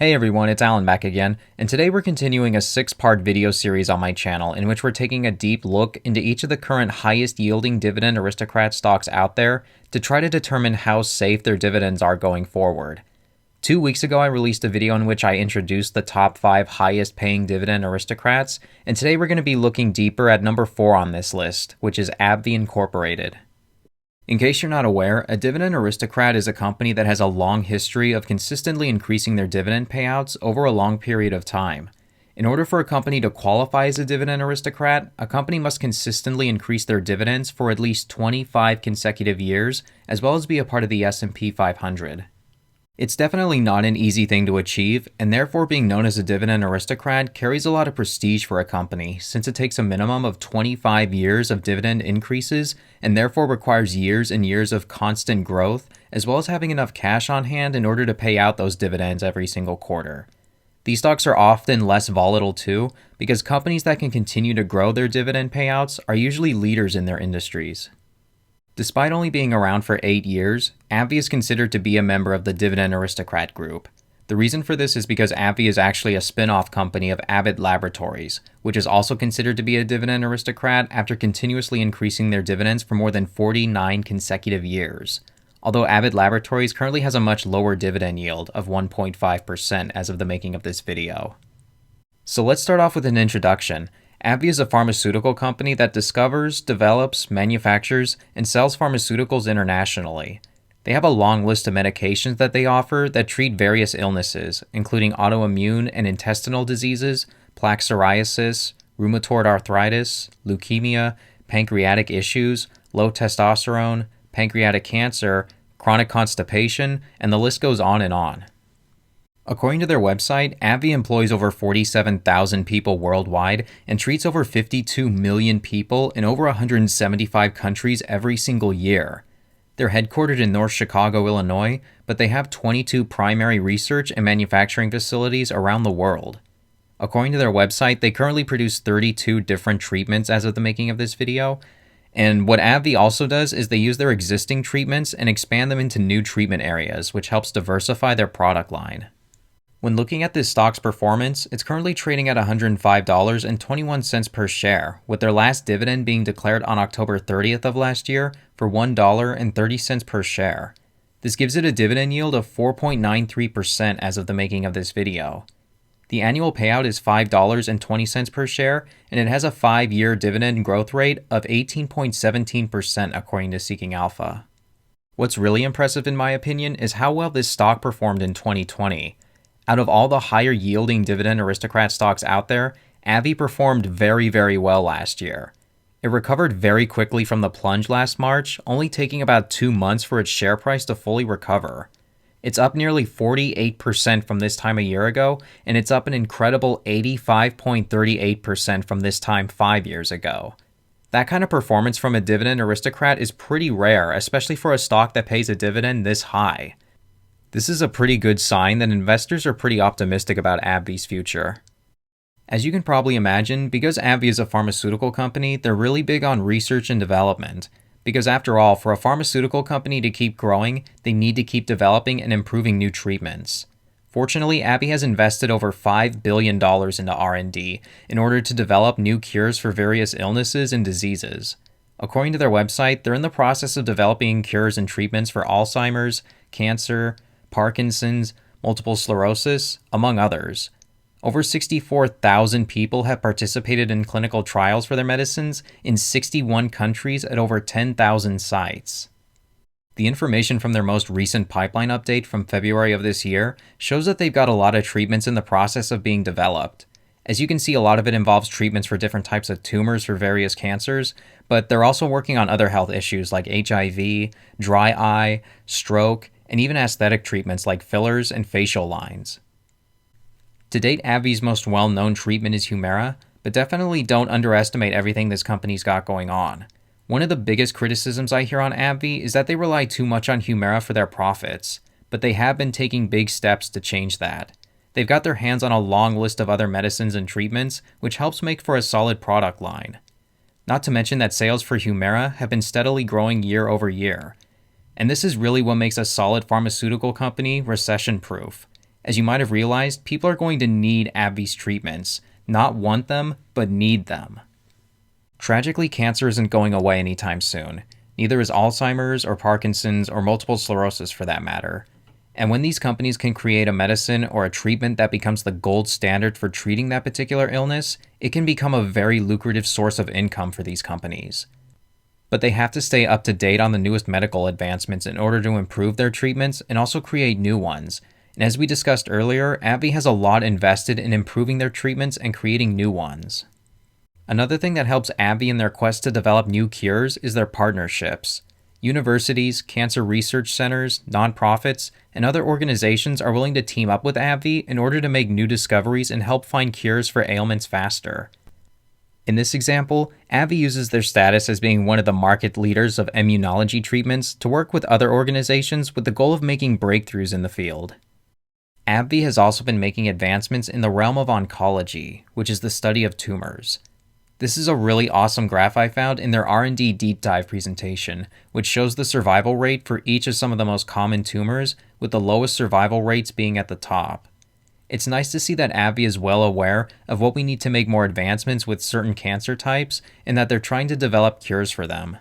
Hey everyone, it's Alan back again, and today we're continuing a 6-part video series on my channel in which we're taking a deep look into each of the current highest yielding dividend aristocrat stocks out there to try to determine how safe their dividends are going forward. 2 weeks ago I released a video in which I introduced the top 5 highest paying dividend aristocrats, and today we're going to be looking deeper at number 4 on this list, which is AbbVie Incorporated. In case you're not aware, a dividend aristocrat is a company that has a long history of consistently increasing their dividend payouts over a long period of time. In order for a company to qualify as a dividend aristocrat, a company must consistently increase their dividends for at least 25 consecutive years, as well as be a part of the S&P 500. It's definitely not an easy thing to achieve, and therefore being known as a dividend aristocrat carries a lot of prestige for a company, since it takes a minimum of 25 years of dividend increases, and therefore requires years and years of constant growth, as well as having enough cash on hand in order to pay out those dividends every single quarter. These stocks are often less volatile too, because companies that can continue to grow their dividend payouts are usually leaders in their industries. Despite only being around for 8 years, AbbVie is considered to be a member of the Dividend Aristocrat group. The reason for this is because AbbVie is actually a spin-off company of Abbott Laboratories, which is also considered to be a Dividend Aristocrat after continuously increasing their dividends for more than 49 consecutive years. Although Abbott Laboratories currently has a much lower dividend yield of 1.5% as of the making of this video. So let's start off with an introduction. AbbVie is a pharmaceutical company that discovers, develops, manufactures, and sells pharmaceuticals internationally. They have a long list of medications that they offer that treat various illnesses, including autoimmune and intestinal diseases, plaque psoriasis, rheumatoid arthritis, leukemia, pancreatic issues, low testosterone, pancreatic cancer, chronic constipation, and the list goes on and on. According to their website, AbbVie employs over 47,000 people worldwide and treats over 52 million people in over 175 countries every single year. They're headquartered in North Chicago, Illinois, but they have 22 primary research and manufacturing facilities around the world. According to their website, they currently produce 32 different treatments as of the making of this video. And what AbbVie also does is they use their existing treatments and expand them into new treatment areas, which helps diversify their product line. When looking at this stock's performance, it's currently trading at $105.21 per share, with their last dividend being declared on October 30th of last year for $1.30 per share. This gives it a dividend yield of 4.93% as of the making of this video. The annual payout is $5.20 per share, and it has a 5-year dividend growth rate of 18.17% according to Seeking Alpha. What's really impressive in my opinion is how well this stock performed in 2020. Out of all the higher yielding dividend aristocrat stocks out there, AbbVie performed very well last year. It recovered very quickly from the plunge last March, only taking about 2 months for its share price to fully recover. It's up nearly 48% from this time a year ago, and it's up an incredible 85.38% from this time 5 years ago. That kind of performance from a dividend aristocrat is pretty rare, especially for a stock that pays a dividend this high. This is a pretty good sign that investors are pretty optimistic about AbbVie's future. As you can probably imagine, because AbbVie is a pharmaceutical company, they're really big on research and development. Because after all, for a pharmaceutical company to keep growing, they need to keep developing and improving new treatments. Fortunately, AbbVie has invested over $5 billion into R&D in order to develop new cures for various illnesses and diseases. According to their website, they're in the process of developing cures and treatments for Alzheimer's, cancer, Parkinson's, multiple sclerosis, among others. Over 64,000 people have participated in clinical trials for their medicines in 61 countries at over 10,000 sites. The information from their most recent pipeline update from February of this year shows that they've got a lot of treatments in the process of being developed. As you can see, a lot of it involves treatments for different types of tumors for various cancers, but they're also working on other health issues like HIV, dry eye, stroke, and even aesthetic treatments like fillers and facial lines. To date, AbbVie's most well-known treatment is Humira, but definitely don't underestimate everything this company's got going on. One of the biggest criticisms I hear on AbbVie is that they rely too much on Humira for their profits, but they have been taking big steps to change that. They've got their hands on a long list of other medicines and treatments, which helps make for a solid product line. Not to mention that sales for Humira have been steadily growing year over year. And this is really what makes a solid pharmaceutical company recession-proof. As you might have realized, people are going to need AbbVie's treatments. Not want them, but need them. Tragically, cancer isn't going away anytime soon. Neither is Alzheimer's or Parkinson's or multiple sclerosis for that matter. And when these companies can create a medicine or a treatment that becomes the gold standard for treating that particular illness, it can become a very lucrative source of income for these companies. But they have to stay up to date on the newest medical advancements in order to improve their treatments and also create new ones. And as we discussed earlier, AbbVie has a lot invested in improving their treatments and creating new ones. Another thing that helps AbbVie in their quest to develop new cures is their partnerships. Universities, cancer research centers, nonprofits, and other organizations are willing to team up with AbbVie in order to make new discoveries and help find cures for ailments faster. In this example, AbbVie uses their status as being one of the market leaders of immunology treatments to work with other organizations with the goal of making breakthroughs in the field. AbbVie has also been making advancements in the realm of oncology, which is the study of tumors. This is a really awesome graph I found in their R&D deep dive presentation, which shows the survival rate for each of some of the most common tumors, with the lowest survival rates being at the top. It's nice to see that AbbVie is well aware of what we need to make more advancements with certain cancer types, and that they're trying to develop cures for them.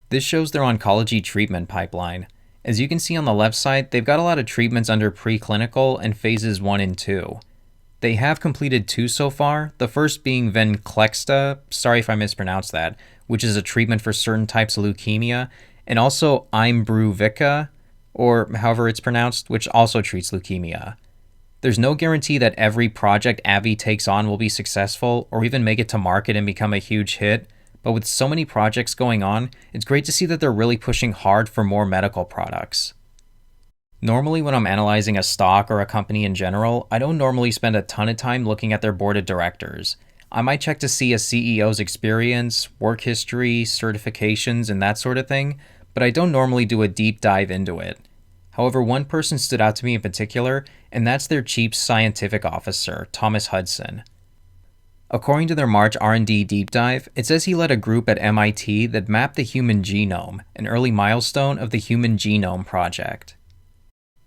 This shows their oncology treatment pipeline. As you can see on the left side, they've got a lot of treatments under preclinical and phases 1 and 2. They have completed 2 so far, the first being Venclexta, sorry if I mispronounced that, which is a treatment for certain types of leukemia, and also Imbruvica, or however it's pronounced, which also treats leukemia. There's no guarantee that every project AbbVie takes on will be successful or even make it to market and become a huge hit, but with so many projects going on, it's great to see that they're really pushing hard for more medical products. Normally when I'm analyzing a stock or a company in general, I don't normally spend a ton of time looking at their board of directors. I might check to see a CEO's experience, work history, certifications, and that sort of thing, but I don't normally do a deep dive into it. However, one person stood out to me in particular, and that's their Chief Scientific Officer, Thomas Hudson. According to their March R&D deep dive, it says he led a group at MIT that mapped the human genome, an early milestone of the Human Genome Project.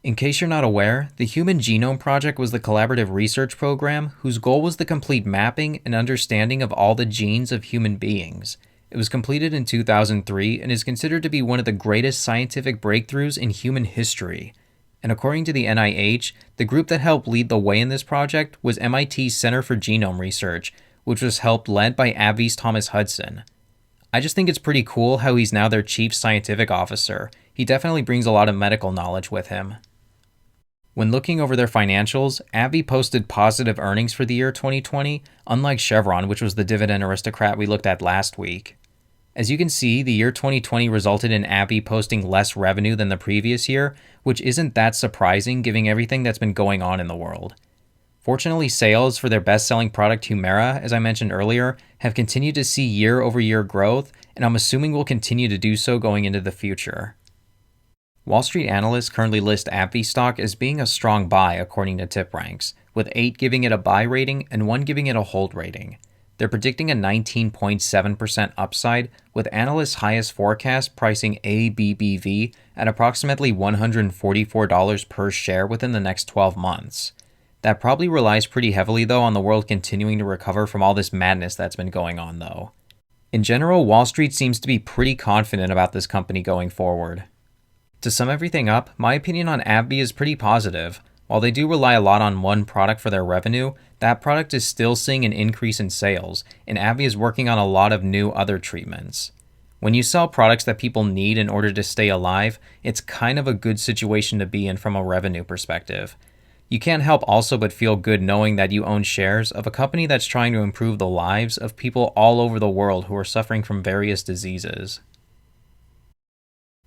In case you're not aware, the Human Genome Project was the collaborative research program whose goal was the complete mapping and understanding of all the genes of human beings. It was completed in 2003 and is considered to be one of the greatest scientific breakthroughs in human history. And according to the NIH, the group that helped lead the way in this project was MIT's Center for Genome Research, which was led by AbbVie's Thomas Hudson. I just think it's pretty cool how he's now their Chief Scientific Officer. He definitely brings a lot of medical knowledge with him. When looking over their financials, AbbVie posted positive earnings for the year 2020, unlike Chevron, which was the Dividend Aristocrat we looked at last week. As you can see, the year 2020 resulted in AbbVie posting less revenue than the previous year, which isn't that surprising given everything that's been going on in the world. Fortunately, sales for their best-selling product Humira, as I mentioned earlier, have continued to see year-over-year growth, and I'm assuming will continue to do so going into the future. Wall Street analysts currently list AbbVie stock as being a strong buy according to TipRanks, with 8 giving it a buy rating and 1 giving it a hold rating. They're predicting a 19.7% upside, with analysts' highest forecast pricing ABBV at approximately $144 per share within the next 12 months. That probably relies pretty heavily though on the world continuing to recover from all this madness that's been going on though. In general, Wall Street seems to be pretty confident about this company going forward. To sum everything up, my opinion on AbbVie is pretty positive. While they do rely a lot on one product for their revenue, that product is still seeing an increase in sales, and AbbVie is working on a lot of new other treatments. When you sell products that people need in order to stay alive, it's kind of a good situation to be in from a revenue perspective. You can't help also but feel good knowing that you own shares of a company that's trying to improve the lives of people all over the world who are suffering from various diseases.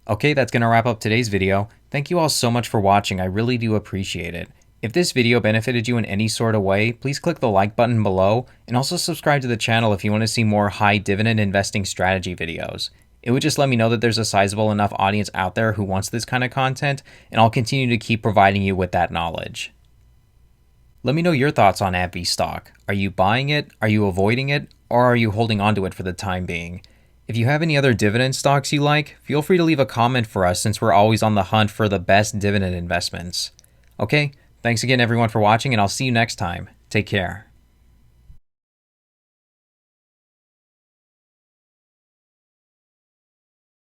Okay, that's going to wrap up today's video. Thank you all so much for watching, I really do appreciate it. If this video benefited you in any sort of way, please click the like button below, and also subscribe to the channel if you want to see more high dividend investing strategy videos. It would just let me know that there's a sizable enough audience out there who wants this kind of content, and I'll continue to keep providing you with that knowledge. Let me know your thoughts on AbbVie stock. Are you buying it, are you avoiding it, or are you holding onto it for the time being? If you have any other dividend stocks you like, feel free to leave a comment for us since we're always on the hunt for the best dividend investments. Okay, Thanks again, everyone, for watching, and I'll see you next time. Take care.